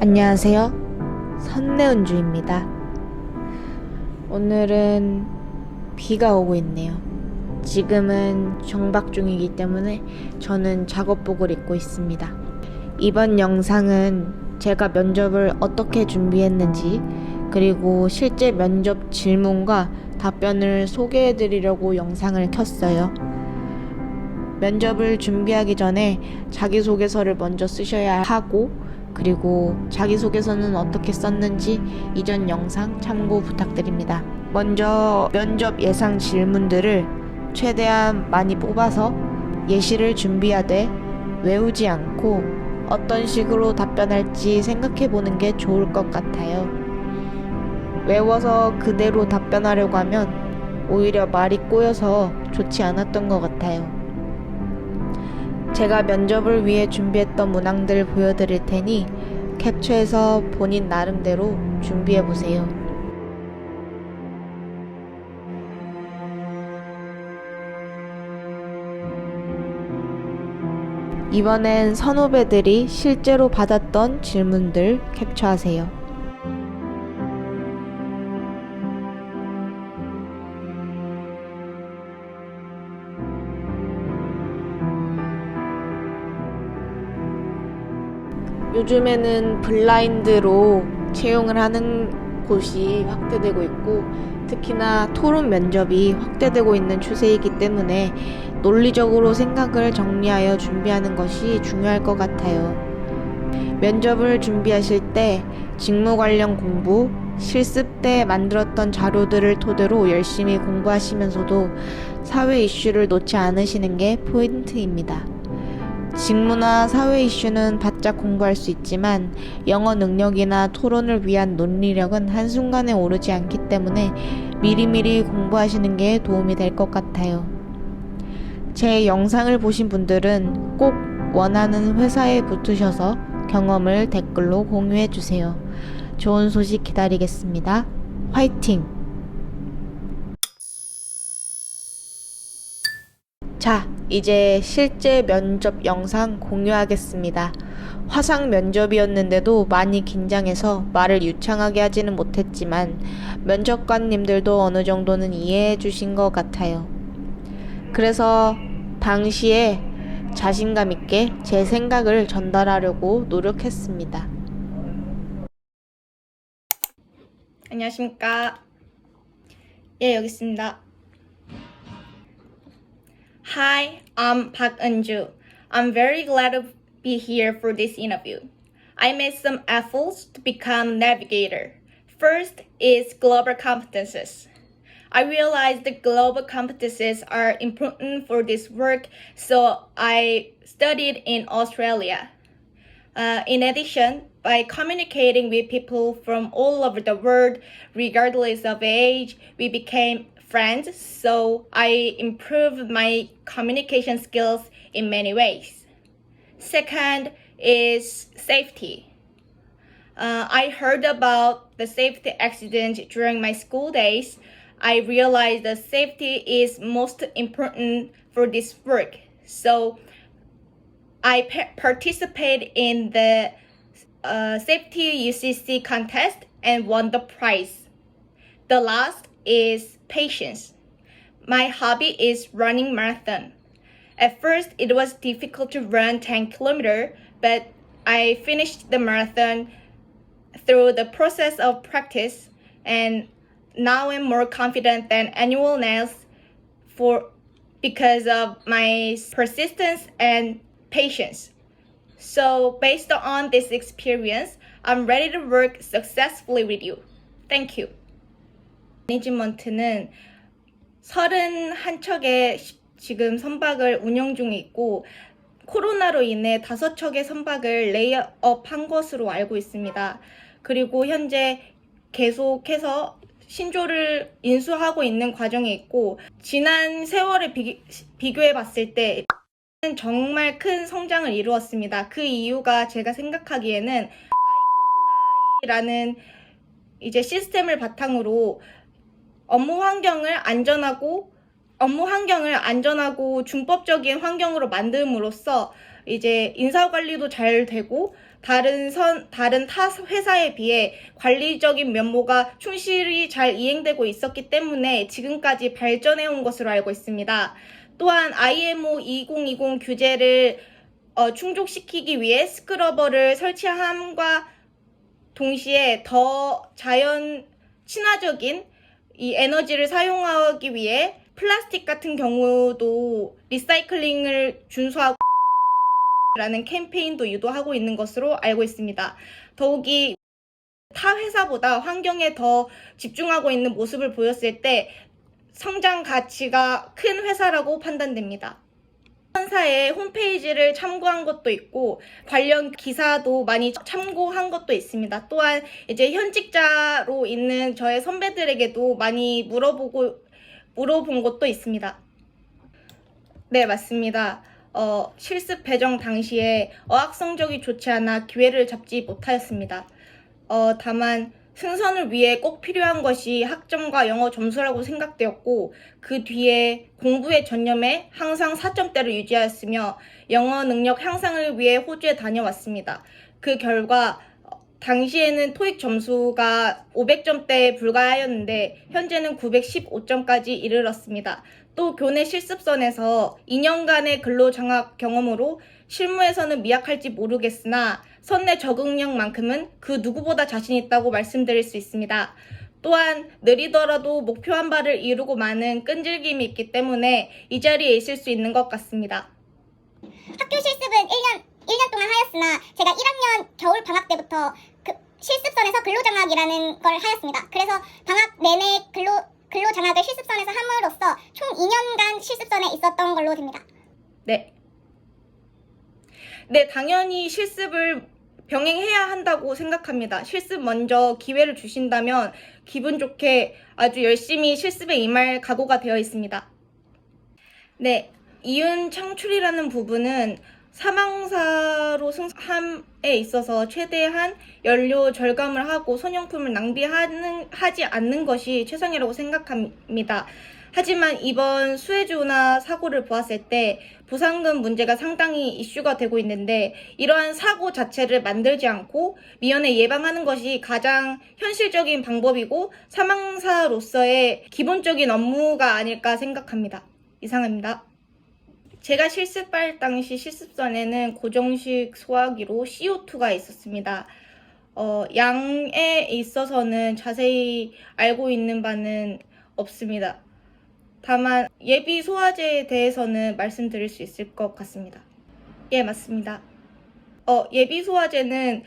안녕하세요. 선내은주입니다. 오늘은 비가 오고 있네요. 지금은 정박 중이기 때문에 저는 작업복을 입고 있습니다. 이번 영상은 제가 면접을 어떻게 준비했는지 그리고 실제 면접 질문과 답변을 소개해 드리려고 영상을 켰어요. 면접을 준비하기 전에 자기소개서를 먼저 쓰셔야 하고, 그리고 자기소개서는 어떻게 썼는지 이전 영상 참고 부탁드립니다. 먼저 면접 예상 질문들을 최대한 많이 뽑아서 예시를 준비하되 외우지 않고 어떤 식으로 답변할지 생각해 보는 게 좋을 것 같아요. 외워서 그대로 답변하려고 하면 오히려 말이 꼬여서 좋지 않았던 것 같아요. 제가 면접을 위해 준비했던 문항들 보여드릴 테니 캡처해서 본인 나름대로 준비해보세요. 이번엔 선후배들이 실제로 받았던 질문들 캡처하세요. 요즘에는 블라인드로 채용을 하는 곳이 확대되고 있고, 특히나 토론 면접이 확대되고 있는 추세이기 때문에 논리적으로 생각을 정리하여 준비하는 것이 중요할 것 같아요. 면접을 준비하실 때 직무 관련 공부, 실습 때 만들었던 자료들을 토대로 열심히 공부하시면서도 사회 이슈를 놓지 않으시는 게 포인트입니다. 직무나 사회 이슈는 바짝 공부할 수 있지만 영어 능력이나 토론을 위한 논리력은 한순간에 오르지 않기 때문에 미리미리 공부하시는 게 도움이 될 것 같아요. 제 영상을 보신 분들은 꼭 원하는 회사에 붙으셔서 경험을 댓글로 공유해 주세요. 좋은 소식 기다리겠습니다. 화이팅! 자, 이제 실제 면접 영상 공유하겠습니다. 화상 면접이었는데도 많이 긴장해서 말을 유창하게 하지는 못했지만 면접관님들도 어느 정도는 이해해 주신 것 같아요. 그래서 당시에 자신감 있게 제 생각을 전달하려고 노력했습니다. 안녕하십니까. 예, 여기 있습니다. Hi, I'm Park Eunju. I'm very glad to be here for this interview. I made some efforts to become navigator. First is global competences. I realized that global competences are important for this work, so I studied in Australia. In addition, by communicating with people from all over the world, regardless of age, we became friends, so I improved my communication skills in many ways. Second is safety. I heard about the safety accident during my school days. I realized that safety is most important for this work, so I participated in the safety UCC contest and won the prize. The last is patience. My hobby is running marathon. At first, it was difficult to run 10 kilometers, but I finished the marathon through the process of practice, and now I'm more confident than anyone else because of my persistence and patience. So based on this experience, I'm ready to work successfully with you. Thank you. 매니지먼트는 31척의 지금 선박을 운영 중에 있고, 코로나로 인해 5척의 선박을 레이업 한 것으로 알고 있습니다. 그리고 현재 계속해서 신조를 인수하고 있는 과정에 있고, 지난 세월에 비교해 봤을 때 정말 큰 성장을 이루었습니다. 그 이유가 제가 생각하기에는 아이컴플라이라는 이제 시스템을 바탕으로 업무 환경을 안전하고 중법적인 환경으로 만듦으로써 이제 인사 관리도 잘 되고 다른 타 회사에 비해 관리적인 면모가 충실히 잘 이행되고 있었기 때문에 지금까지 발전해 온 것으로 알고 있습니다. 또한 IMO 2020 규제를 충족시키기 위해 스크러버를 설치함과 동시에 더 자연 친화적인 이 에너지를 사용하기 위해 플라스틱 같은 경우도 리사이클링을 준수하고 라는 캠페인도 유도하고 있는 것으로 알고 있습니다. 더욱이 타 회사보다 환경에 더 집중하고 있는 모습을 보였을 때 성장 가치가 큰 회사라고 판단됩니다. 회사의 홈페이지를 참고한 것도 있고 관련 기사도 많이 참고한 것도 있습니다. 또한 이제 현직자로 있는 저의 선배들에게도 많이 물어본 것도 있습니다. 네, 맞습니다. 실습 배정 당시에 어학 성적이 좋지 않아 기회를 잡지 못하였습니다. 다만 승선을 위해 꼭 필요한 것이 학점과 영어 점수라고 생각되었고 그 뒤에 공부에 전념해 항상 4점대를 유지하였으며 영어 능력 향상을 위해 호주에 다녀왔습니다. 그 결과 당시에는 토익 점수가 500점대에 불과하였는데 현재는 915점까지 이르렀습니다. 또 교내 실습선에서 2년간의 근로 장악 경험으로 실무에서는 미약할지 모르겠으나 선내 적응력만큼은 그 누구보다 자신 있다고 말씀드릴 수 있습니다. 또한 느리더라도 목표한 바를 이루고 마는 끈질김이 있기 때문에 이 자리에 있을 수 있는 것 같습니다. 학교 실습은 1년 동안 하였으나 제가 1학년 겨울 방학 때부터 그 실습선에서 근로장학이라는 걸 하였습니다. 그래서 방학 내내 근로장학을 실습선에서 함으로써 총 2년간 실습선에 있었던 걸로 됩니다. 네, 당연히 실습을 병행해야 한다고 생각합니다. 실습 먼저 기회를 주신다면 기분 좋게 아주 열심히 실습에 임할 각오가 되어 있습니다. 네, 이윤 창출이라는 부분은 사망사로 승함에 있어서 최대한 연료 절감을 하고 선용품을 낭비하지 않는 것이 최상이라고 생각합니다. 하지만 이번 수혜주나 사고를 보았을 때 보상금 문제가 상당히 이슈가 되고 있는데 이러한 사고 자체를 만들지 않고 미연에 예방하는 것이 가장 현실적인 방법이고 사망사로서의 기본적인 업무가 아닐까 생각합니다. 이상입니다. 제가 실습할 당시 실습선에는 고정식 소화기로 CO2가 있었습니다. 양에 있어서는 자세히 알고 있는 바는 없습니다. 다만 예비 소화제에 대해서는 말씀드릴 수 있을 것 같습니다. 예, 맞습니다. 예비 소화제는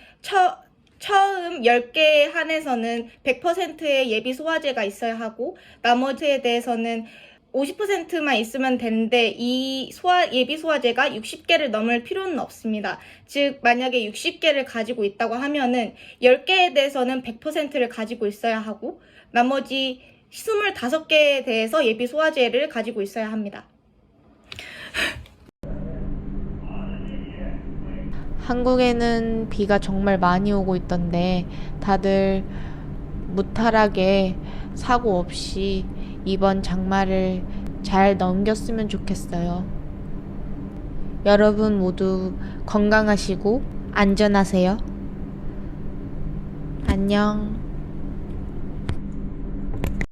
처음 10개에 한해서는 100%의 예비 소화제가 있어야 하고 나머지에 대해서는 50%만 있으면 되는데 이 예비 소화제가 60개를 넘을 필요는 없습니다. 즉 만약에 60개를 가지고 있다고 하면은 10개에 대해서는 100%를 가지고 있어야 하고 나머지 25개에 대해서 예비 소화제를 가지고 있어야 합니다. 한국에는 비가 정말 많이 오고 있던데 다들 무탈하게 사고 없이 이번 장마를 잘 넘겼으면 좋겠어요. 여러분 모두 건강하시고 안전하세요. 안녕.